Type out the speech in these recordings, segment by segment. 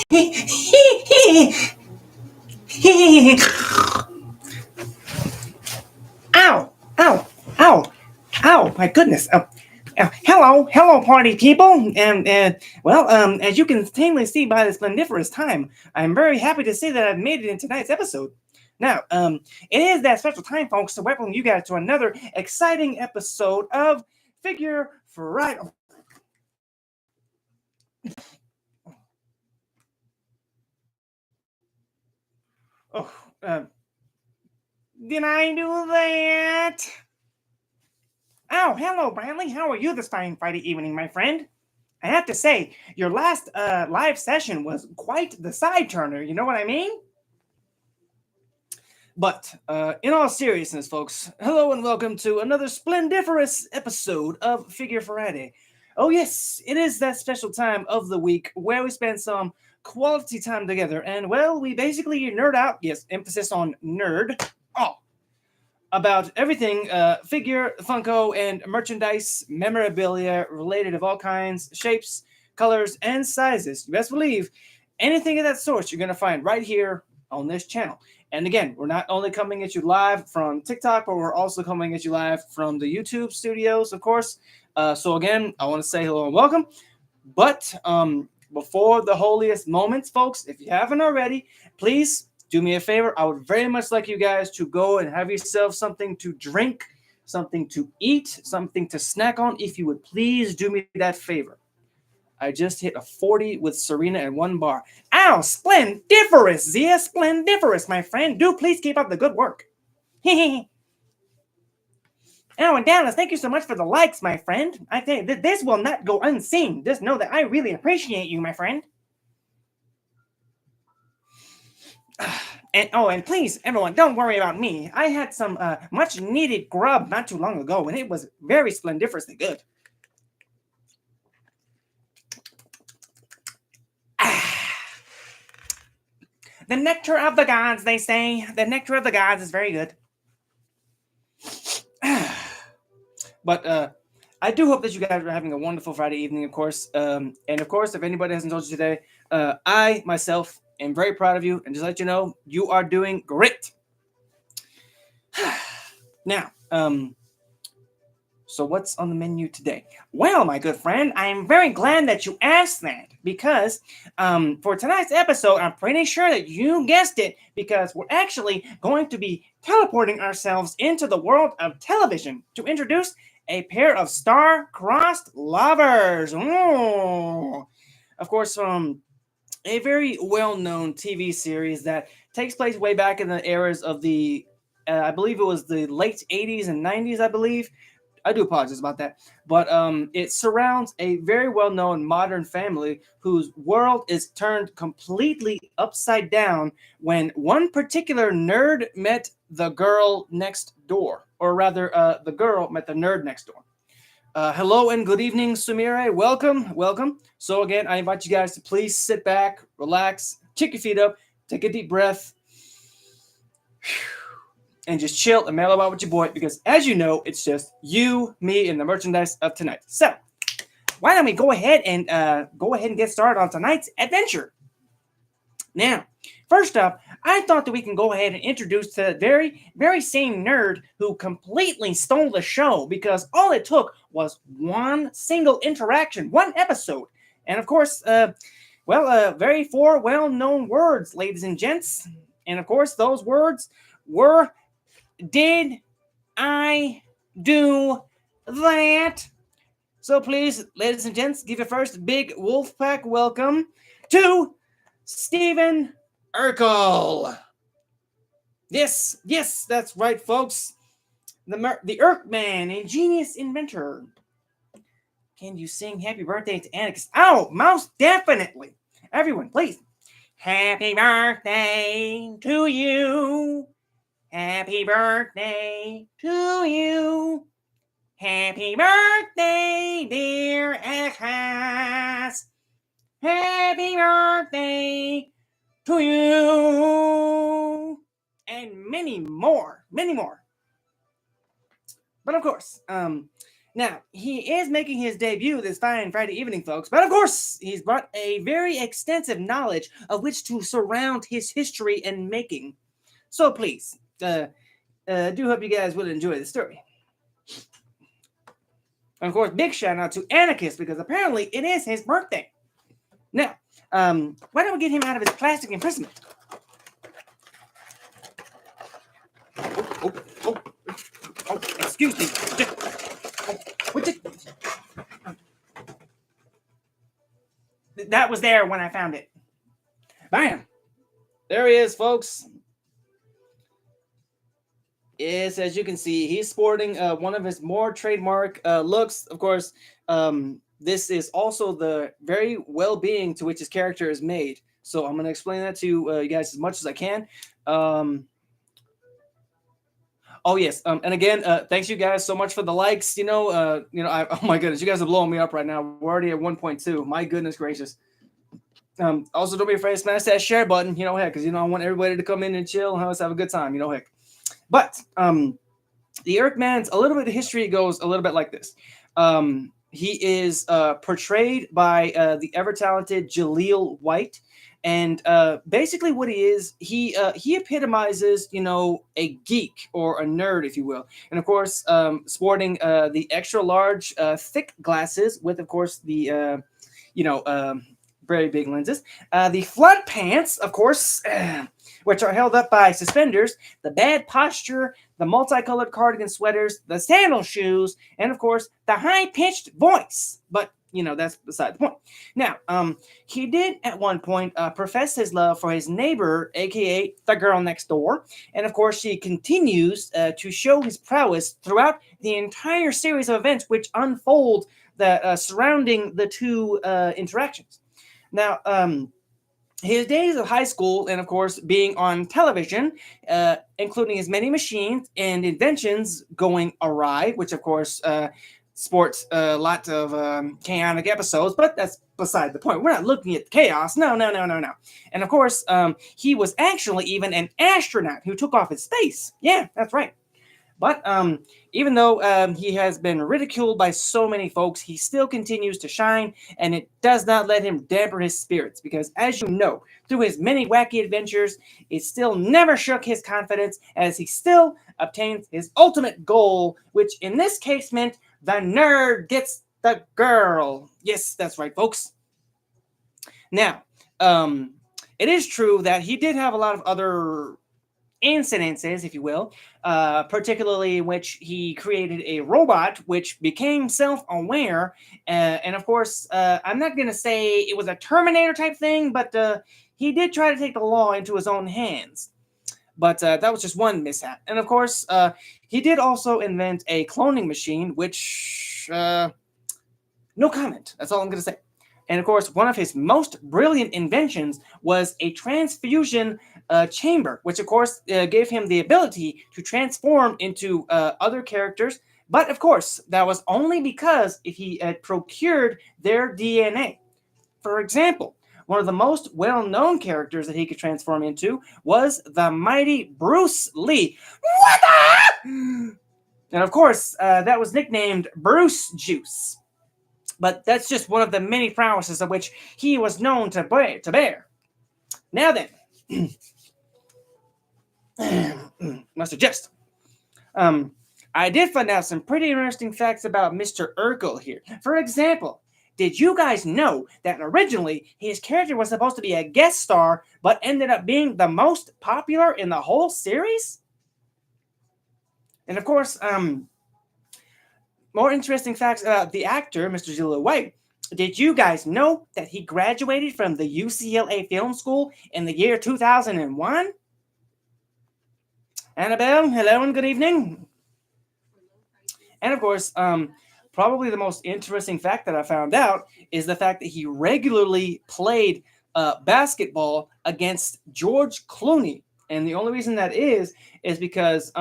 Ow! Ow! Ow! Ow! My goodness! Hello, party people, and as you can plainly see by the splendiferous time, I'm very happy to say that I've made it in tonight's episode. Now, it is that special time, folks, to welcome you guys to another exciting episode of Figure Friday. Oh, did I do that? Oh, hello, Bradley. How are you this fine Friday evening, my friend? I have to say, your last live session was quite the side turner. You know what I mean? But in all seriousness, folks, hello and welcome to another splendiferous episode of Figure Friday. Oh, yes, it is that special time of the week where we spend some quality time together. And, well, we basically nerd out, yes, emphasis on nerd, about everything figure, Funko, and merchandise, memorabilia related of all kinds, shapes, colors, and sizes. You best believe anything of that sort you're going to find right here on this channel. And again, we're not only coming at you live from TikTok, but we're also coming at you live from the YouTube studios, of course. So again, I want to say hello and welcome. But before the holiest moments, folks, if you haven't already, please do me a favor. I would very much like you guys to go and have yourself something to drink, something to eat, something to snack on. If you would please do me that favor. I just hit a 40 with Serena and 1 bar. Ow, splendiferous, Zia, splendiferous, my friend. Do please keep up the good work. Oh, and Dallas, thank you so much for the likes, my friend. I think that this will not go unseen. Just know that I really appreciate you, my friend. And please, everyone, don't worry about me. I had some much needed grub not too long ago, and it was very splendiferously good. The nectar of the gods, they say. The nectar of the gods is very good. But I do hope that you guys are having a wonderful Friday evening, of course. And of course, if anybody hasn't told you today, I myself am very proud of you, and just let you know, you are doing great. Now, so what's on the menu today? Well, my good friend, I am very glad that you asked that, because for tonight's episode, I'm pretty sure that you guessed it, because we're actually going to be teleporting ourselves into the world of television to introduce a pair of star-crossed lovers. Ooh. Of course, a very well-known TV series that takes place way back in the eras of the, I believe it was the late 80s and 90s, I believe. I do apologize about that. But it surrounds a very well-known modern family whose world is turned completely upside down when one particular nerd met the girl next door. Or rather, the girl met the nerd next door. Hello and good evening, Sumire. Welcome. So again, I invite you guys to please sit back, relax, kick your feet up, take a deep breath, and just chill and mellow out with your boy, because as you know, it's just you, me, and the merchandise of tonight. So why don't we go ahead and get started on tonight's adventure? Now, first up, I thought that we can go ahead and introduce the very same nerd who completely stole the show, because all it took was one single interaction, one episode. And of course, very 4 well-known words, ladies and gents. And of course, those words were, did I do that? So please, ladies and gents, give your first big Wolfpack welcome to Stephen Urkel. Yes, that's right, folks. The Urkman, ingenious inventor. Can you sing happy birthday to Annika? Oh, most definitely. Everyone, please. Happy birthday to you. Happy birthday to you. Happy birthday, dear Annika. Happy birthday to you. And many more. But of course, Now, he is making his debut this fine Friday evening, folks, but of course, he's brought a very extensive knowledge of which to surround his history and making. So please, do hope you guys will enjoy the story. And of course, big shout out to Anarchist because apparently it is his birthday. Now, why don't we get him out of his plastic imprisonment? Oh, excuse me. That was there when I found it. Bam! There he is, folks. Yes, as you can see, he's sporting one of his more trademark looks. Of course, this is also the very well-being to which his character is made. So I'm going to explain that to you guys as much as I can. Oh yes, and again, thanks you guys so much for the likes. Oh my goodness, you guys are blowing me up right now. We're already at 1.2. My goodness gracious. Also, don't be afraid to smash that share button. Heck, because I want everybody to come in and chill and have a good time. Heck. But the Earthman's a little bit of history goes a little bit like this. He is portrayed by the ever talented Jaleel White. And basically what he is, he epitomizes, a geek or a nerd, if you will. And of course, sporting the extra large, thick glasses with, of course, the, very big lenses. The flood pants, of course, which are held up by suspenders, the bad posture, the multicolored cardigan sweaters, the sandal shoes, and of course, the high-pitched voice. But that's beside the point. Now, he did at one point profess his love for his neighbor, aka the girl next door, and of course, he continues to show his prowess throughout the entire series of events which unfold that surrounding the two interactions. Now, his days of high school and, of course, being on television, including his many machines and inventions going awry, which, of course, sports a lot of chaotic episodes, but that's beside the point. We're not looking at chaos. No. And, of course, he was actually even an astronaut who took off in space. Yeah, that's right. But even though he has been ridiculed by so many folks, he still continues to shine, and it does not let him damper his spirits because, as you know, through his many wacky adventures, it still never shook his confidence as he still obtains his ultimate goal, which in this case meant the nerd gets the girl. Yes, that's right, folks. Now, it is true that he did have a lot of other incidences, if you will, particularly in which he created a robot which became self-aware. And of course, I'm not going to say it was a Terminator type thing, but he did try to take the law into his own hands. But that was just one mishap. And of course, he did also invent a cloning machine, which, no comment. That's all I'm going to say. And of course, one of his most brilliant inventions was a transfusion chamber, which of course gave him the ability to transform into other characters. But of course, that was only because if he had procured their DNA. For example, one of the most well-known characters that he could transform into was the mighty Bruce Lee. What the? And of course, that was nicknamed Bruce Juice. But that's just one of the many prowesses of which he was known to bear. Now then, must adjust. I did find out some pretty interesting facts about Mr. Urkel here. For example, did you guys know that originally his character was supposed to be a guest star, but ended up being the most popular in the whole series? And of course, more interesting facts about the actor, Mr. Jaleel White. Did you guys know that he graduated from the UCLA Film School in the year 2001? Annabelle, hello and good evening. And of course, probably the most interesting fact that I found out is the fact that he regularly played basketball against George Clooney. And the only reason that is because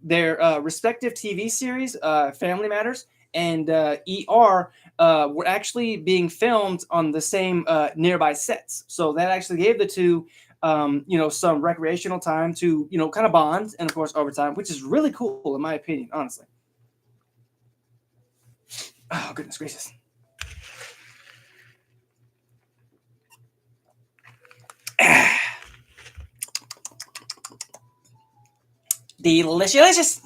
their respective TV series, Family Matters and ER, were actually being filmed on the same nearby sets. So that actually gave the two, some recreational time to, kind of bond, and of course overtime, which is really cool in my opinion, honestly. Oh, goodness gracious. Delicious.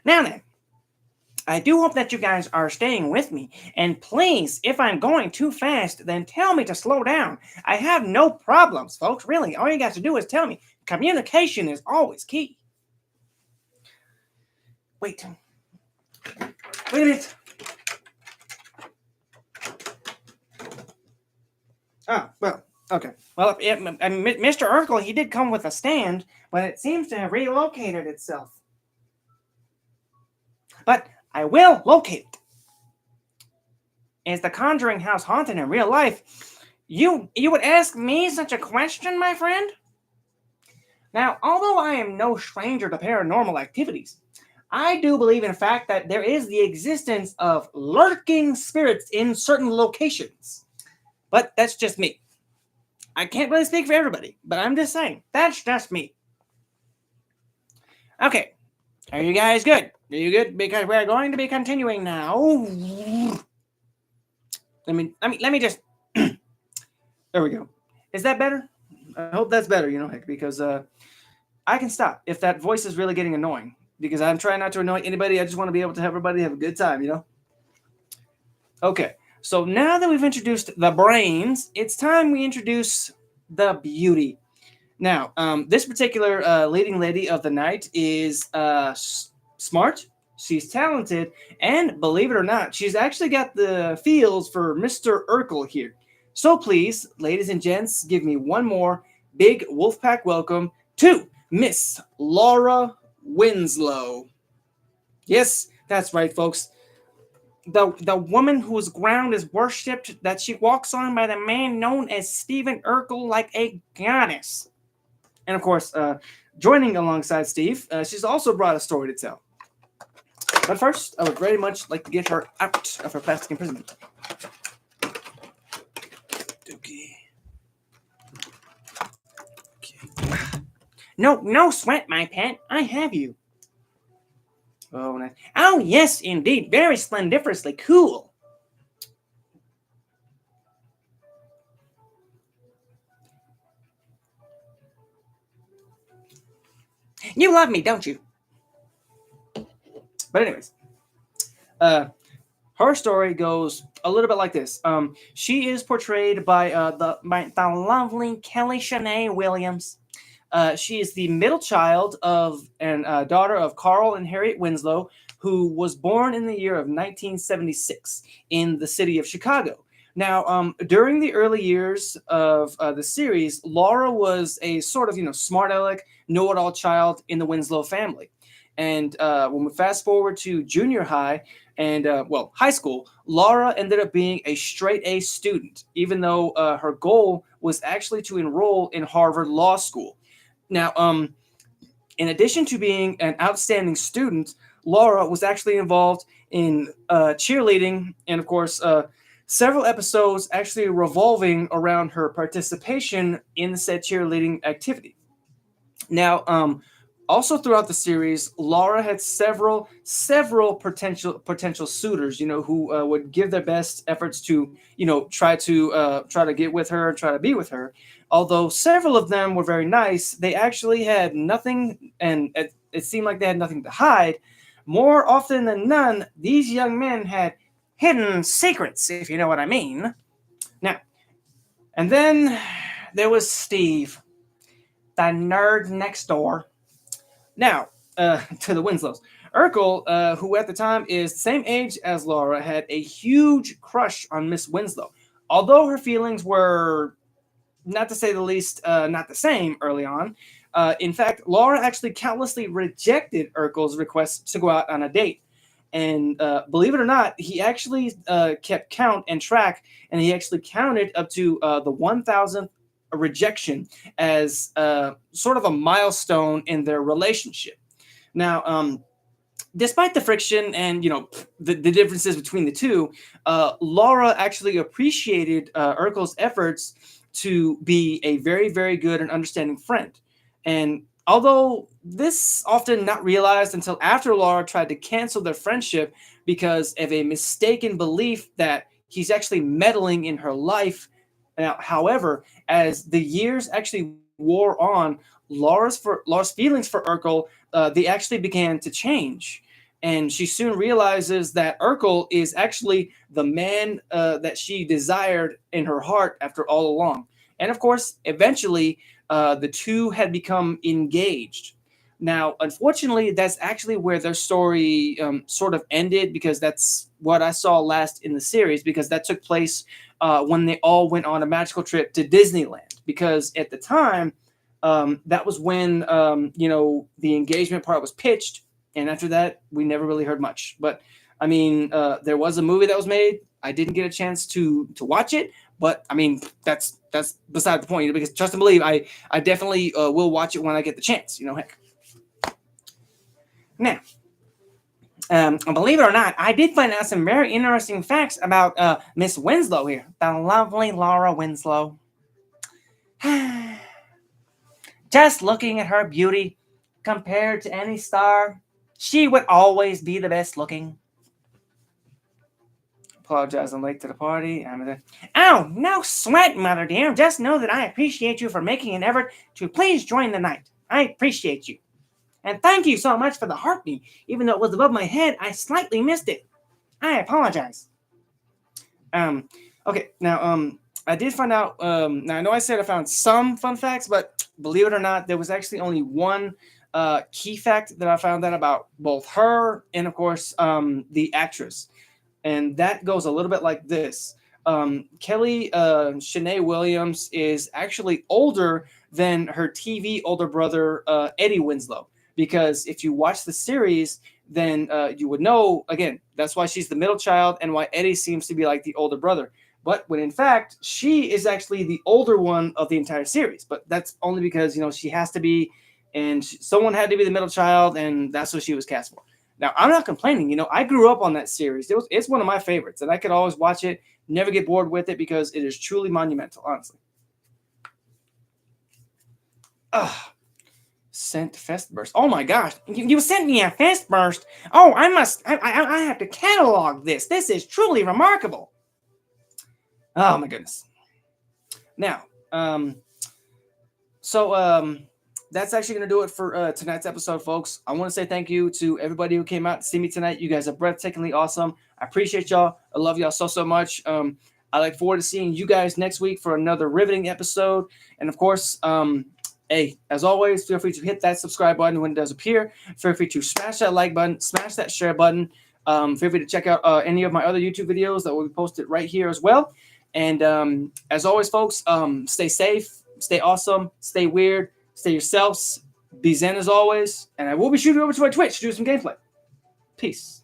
Now then, I do hope that you guys are staying with me. And please, if I'm going too fast, then tell me to slow down. I have no problems, folks. Really, all you got to do is tell me. Communication is always key. Wait a minute. Oh, well, okay. Well, Mr. Urkel, he did come with a stand, but it seems to have relocated itself. But I will locate it. Is the Conjuring House haunted in real life? You would ask me such a question, my friend? Now, although I am no stranger to paranormal activities, I do believe in fact that there is the existence of lurking spirits in certain locations. But that's just me. I can't really speak for everybody, but I'm just saying, that's just me. Okay, are you guys good? Are you good? Because we're going to be continuing now. Let me just. There we go. Is that better? I hope that's better. Because I can stop if that voice is really getting annoying. Because I'm trying not to annoy anybody. I just want to be able to have everybody have a good time. Okay. So now that we've introduced the brains, it's time we introduce the beauty. Now, this particular leading lady of the night is smart, she's talented, and believe it or not, she's actually got the feels for Mr. Urkel here. So please, ladies and gents, give me one more big Wolfpack welcome to Miss Laura Winslow. Yes, that's right, folks. The woman whose ground is worshipped, that she walks on by the man known as Stephen Urkel like a goddess. And of course, joining alongside Steve, she's also brought a story to tell. But first, I would very much like to get her out of her plastic imprisonment. Okay. No sweat, my pet. I have you. Oh, nice. Oh, yes, indeed. Very splendiferously cool. You love me, don't you? But anyways, her story goes a little bit like this. She is portrayed by the lovely Kelly Shanae Williams. She is the middle child of and daughter of Carl and Harriet Winslow, who was born in the year of 1976 in the city of Chicago. Now, during the early years of the series, Laura was a sort of smart aleck, know-it-all child in the Winslow family. And when we fast forward to junior high and high school, Laura ended up being a straight A student, even though her goal was actually to enroll in Harvard Law School. Now, in addition to being an outstanding student, Laura was actually involved in cheerleading, and of course, several episodes actually revolving around her participation in said cheerleading activity. Now, also throughout the series, Laura had several potential suitors, who would give their best efforts to, try to get with her, try to be with her. Although several of them were very nice, they actually had nothing, and it seemed like they had nothing to hide. More often than none, these young men had hidden secrets, if you know what I mean. Now, and then there was Steve, the nerd next door. Now, to the Winslows. Urkel, who at the time is the same age as Laura, had a huge crush on Miss Winslow. Although her feelings were, not to say the least, not the same early on. In fact, Laura actually countlessly rejected Urkel's request to go out on a date. And believe it or not, he actually kept count and track, and he actually counted up to the 1,000th rejection as sort of a milestone in their relationship. Now, despite the friction and the differences between the two, Laura actually appreciated Urkel's efforts to be a very, very good and understanding friend. And Although this often not realized until after Laura tried to cancel their friendship because of a mistaken belief that he's actually meddling in her life. Now, however, as the years actually wore on, Laura's feelings for Urkel, they actually began to change, and she soon realizes that Urkel is actually the man that she desired in her heart after all along. And of course, eventually, the two had become engaged. Now, unfortunately, that's actually where their story sort of ended, because that's what I saw last in the series, because that took place when they all went on a magical trip to Disneyland. Because at the time, that was when the engagement part was pitched, and after that, we never really heard much. But I mean, there was a movie that was made. I didn't get a chance to watch it, but I mean, that's beside the point. Because trust and believe, I definitely will watch it when I get the chance. Heck. Now, believe it or not, I did find out some very interesting facts about Miss Winslow here, the lovely Laura Winslow. Just looking at her beauty compared to any star, she would always be the best looking. Apologize, I'm late to the party. Oh, no sweat, mother dear. Just know that I appreciate you for making an effort to please join the night. I appreciate you. And thank you so much for the heartbeat. Even though it was above my head, I slightly missed it. I apologize. Okay, now, I did find out, now I know I said I found some fun facts, but believe it or not, there was actually only one key fact that I found out about both her and, of course, the actress. And that goes a little bit like this. Kelly Shanae Williams is actually older than her TV older brother, Eddie Winslow. Because if you watch the series, then you would know, again, that's why she's the middle child and why Eddie seems to be like the older brother. But when in fact, she is actually the older one of the entire series. But that's only because, she has to be, and someone had to be the middle child, and that's what she was cast for. Now, I'm not complaining. I grew up on that series. It's one of my favorites, and I could always watch it, never get bored with it, because it is truly monumental, honestly. Ugh. Sent fest burst. Oh my gosh, you sent me a fest burst. Oh, I have to catalog this. This is truly remarkable. Oh my goodness. Now, that's actually going to do it for tonight's episode, folks. I want to say thank you to everybody who came out to see me tonight. You guys are breathtakingly awesome. I appreciate y'all. I love y'all so much. I look forward to seeing you guys next week for another riveting episode. And of course, hey, as always, feel free to hit that subscribe button when it does appear. Feel free to smash that like button, smash that share button. Feel free to check out any of my other YouTube videos that will be posted right here as well. And as always, folks, stay safe, stay awesome, stay weird, stay yourselves, be zen as always. And I will be shooting over to my Twitch to do some gameplay. Peace.